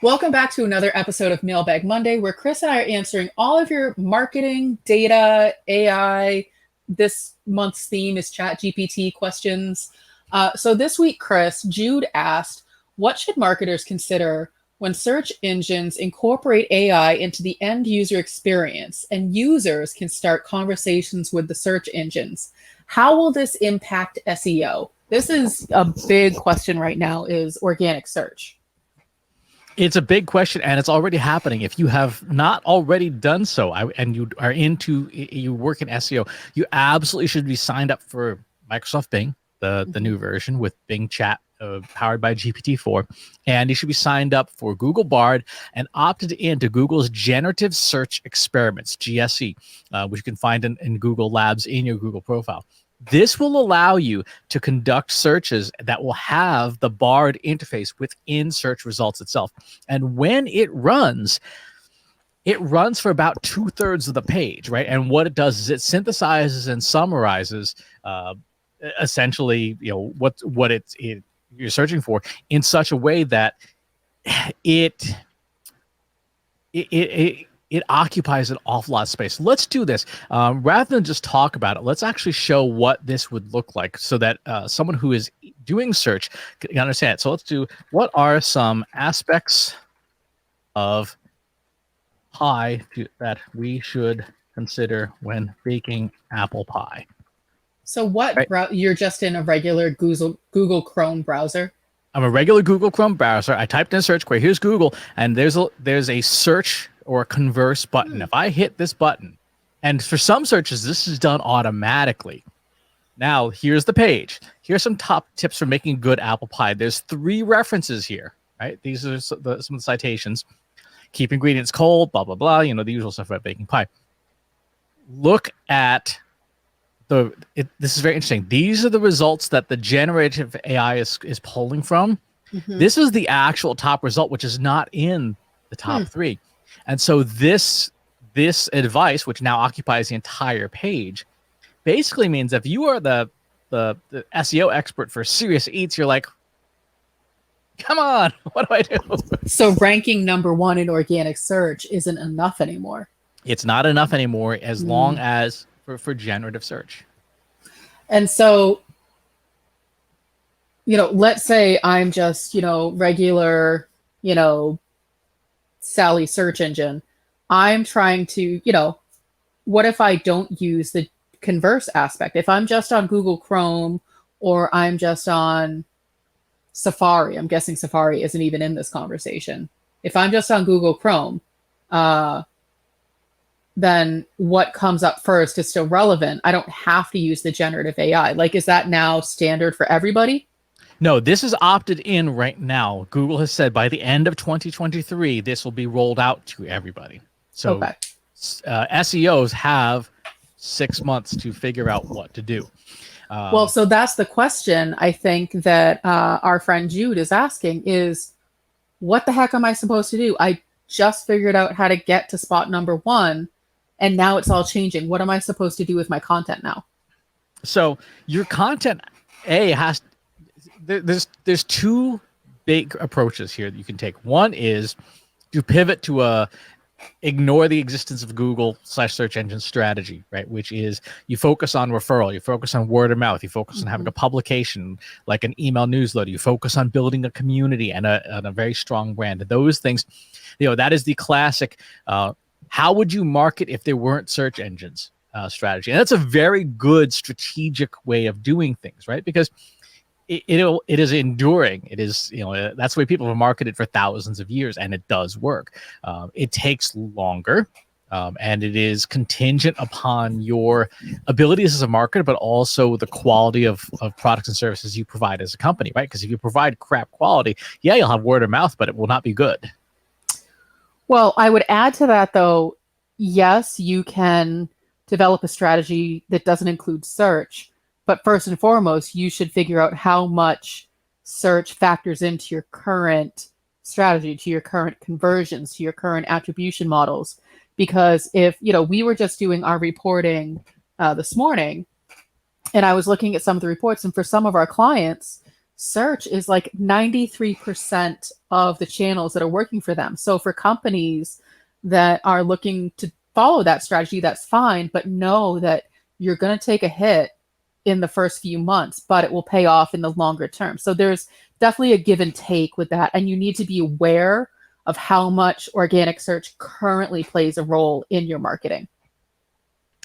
Welcome back to another episode of Mailbag Monday, where Chris and I are answering all of your marketing, data, AI. This month's theme is ChatGPT questions. So this week, Chris, Jude asked, what should marketers consider when search engines incorporate AI into the end user experience and users can start conversations with the search engines? How will this impact SEO? This is a big question right now, is organic search. It's a big question, and it's already happening. If you have not already done so, and you work in SEO, you absolutely should be signed up for Microsoft Bing, the new version with Bing Chat, powered by GPT-4, and you should be signed up for Google Bard and opted into Google's Generative Search Experiments (GSE), which you can find in Google Labs in your Google profile. This will allow you to conduct searches that will have the Bard interface within search results itself. And when it runs for about 2/3 of the page, right? And what it does is it synthesizes and summarizes essentially, what you're searching for in such a way that it occupies an awful lot of space. Let's do this. Rather than just talk about it, let's actually show what this would look like so that someone who is doing search can understand it. So let's do, what are some aspects of pie that we should consider when baking apple pie? So what, right. You're just in a regular Google Chrome browser? I'm a regular Google Chrome browser. I typed in a search query. Here's Google, and there's a search or a converse button. If I hit this button, and for some searches, this is done automatically. Now, here's the page. Here's some top tips for making good apple pie. There's 3 references here, right? These are some of the citations. Keep ingredients cold, blah, blah, blah. The usual stuff about baking pie. Look at this is very interesting. These are the results that the generative AI is pulling from. This is the actual top result, which is not in the top 3. And so this advice, which now occupies the entire page, basically means if you are the SEO expert for Serious Eats, you're like, come on, what do I do? So ranking number 1 in organic search isn't enough anymore. It's not enough anymore as long as for generative search. And so, let's say I'm just, regular, Sally search engine. I'm trying to, what if I don't use the converse aspect? If I'm just on Google Chrome or I'm just on Safari, I'm guessing Safari isn't even in this conversation. If I'm just on Google Chrome, then what comes up first is still relevant. I don't have to use the generative AI. Like, is that now standard for everybody? No, this is opted in right now. Google has said by the end of 2023, this will be rolled out to everybody. So okay. SEOs have 6 months to figure out what to do. Well, so that's the question I think that our friend Jude is asking is, what the heck am I supposed to do? I just figured out how to get to spot number 1, and now it's all changing. What am I supposed to do with my content now? So your content, there's 2 big approaches here that you can take. One is to pivot to ignore the existence of Google/search engine strategy, right? Which is you focus on referral, you focus on word of mouth, you focus on having a publication like an email newsletter, you focus on building a community and a very strong brand. Those things, that is the classic. How would you market if there weren't search engines strategy? And that's a very good strategic way of doing things, right? Because it is enduring. It is, that's the way people have marketed for thousands of years, and it does work. It takes longer, and it is contingent upon your abilities as a marketer, but also the quality of products and services you provide as a company, right? Because if you provide crap quality, you'll have word of mouth, but it will not be good. Well, I would add to that, though, yes, you can develop a strategy that doesn't include search. But first and foremost, you should figure out how much search factors into your current strategy, to your current conversions, to your current attribution models. Because if, we were just doing our reporting this morning, and I was looking at some of the reports, and for some of our clients, search is like 93% of the channels that are working for them. So for companies that are looking to follow that strategy, that's fine, but know that you're going to take a hit in the first few months, but it will pay off in the longer term. So there's definitely a give and take with that. And you need to be aware of how much organic search currently plays a role in your marketing.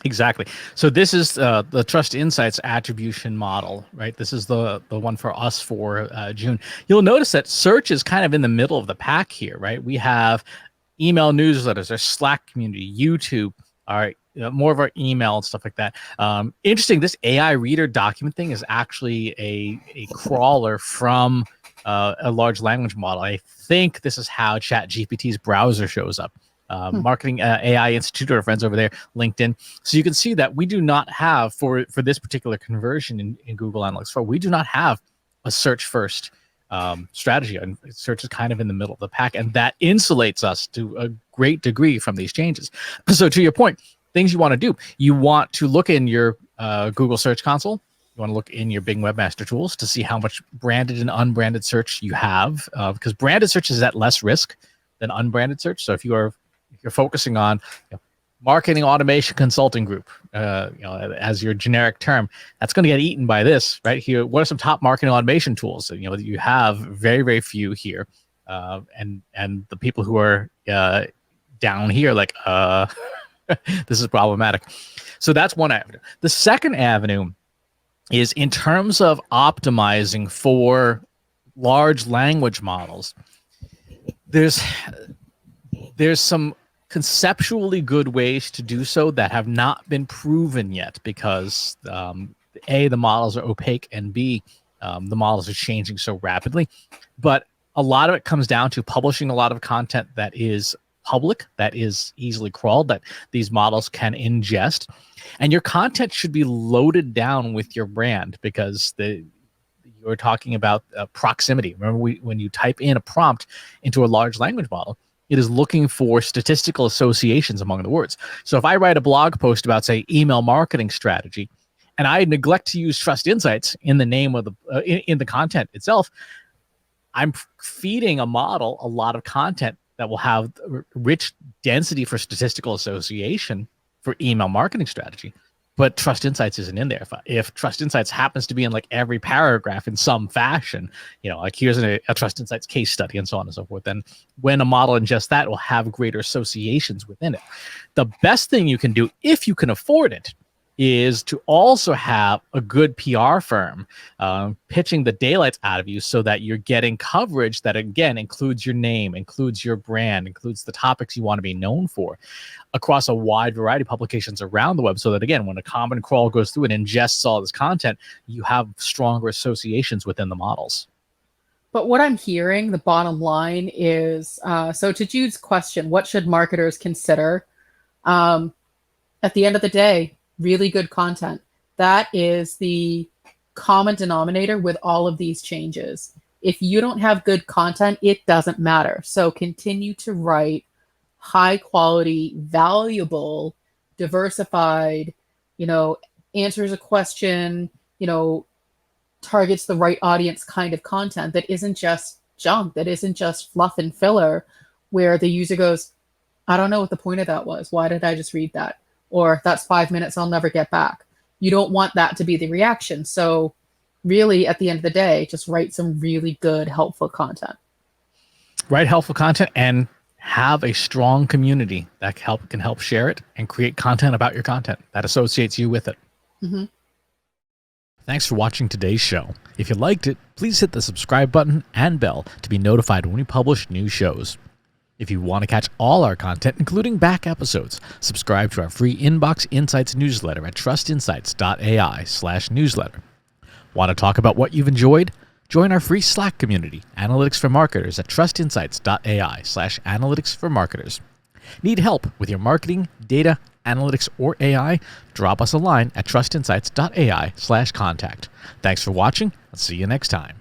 Exactly. So this is the Trust Insights attribution model, right? This is the one for us for June. You'll notice that search is kind of in the middle of the pack here, right? We have email newsletters, our Slack community, YouTube, our more of our email and stuff like that. Interesting. This AI reader document thing is actually a crawler from a large language model. I think this is how ChatGPT's browser shows up. Marketing AI Institute, our friends over there, LinkedIn. So you can see that we do not have, for this particular conversion in Google Analytics 4, we do not have a search first strategy. And search is kind of in the middle of the pack, and that insulates us to a great degree from these changes. So to your point, things you want to do, you want to look in your Google Search Console. You want to look in your Bing Webmaster Tools to see how much branded and unbranded search you have, because branded search is at less risk than unbranded search. So if you're focusing on marketing automation consulting group, as your generic term, that's going to get eaten by this right here. What are some top marketing automation tools? You have very, very few here, and the people who are down here, like this is problematic. So that's one avenue. The second avenue is in terms of optimizing for large language models. There's some conceptually good ways to do so that have not been proven yet because A, the models are opaque, and B, the models are changing so rapidly. But a lot of it comes down to publishing a lot of content that is public, that is easily crawled, that these models can ingest. And your content should be loaded down with your brand, because you're talking about proximity. Remember, when you type in a prompt into a large language model, it is looking for statistical associations among the words. So if I write a blog post about, say, email marketing strategy, and I neglect to use Trust Insights in the name of in the content itself, I'm feeding a model a lot of content that will have rich density for statistical association for email marketing strategy. But Trust Insights isn't in there. If Trust Insights happens to be in like every paragraph in some fashion, like here's a Trust Insights case study and so on and so forth, then when a model ingests that, it will have greater associations within it. The best thing you can do, if you can afford it, is to also have a good PR firm pitching the daylights out of you so that you're getting coverage that, again, includes your name, includes your brand, includes the topics you want to be known for across a wide variety of publications around the web, so that, again, when a common crawl goes through and ingests all this content, you have stronger associations within the models. But what I'm hearing, the bottom line is, so to Jude's question, what should marketers consider? At the end of the day, really good content. That is the common denominator with all of these changes. If you don't have good content, it doesn't matter. So continue to write high quality, valuable, diversified, answers a question, targets the right audience kind of content that isn't just junk, that isn't just fluff and filler, where the user goes, I don't know what the point of that was. Why did I just read that? Or that's 5 minutes I'll never get back. You don't want that to be the reaction. So really, at the end of the day, just write some really good, helpful content. Write helpful content and have a strong community that can help share it and create content about your content that associates you with it. Mm-hmm. Thanks for watching today's show. If you liked it, please hit the subscribe button and bell to be notified when we publish new shows. If you want to catch all our content, including back episodes, subscribe to our free Inbox Insights newsletter at trustinsights.ai/newsletter. Want to talk about what you've enjoyed? Join our free Slack community, Analytics for Marketers, at trustinsights.ai/analyticsformarketers. Need help with your marketing, data, analytics, or AI? Drop us a line at trustinsights.ai/contact. Thanks for watching. I'll see you next time.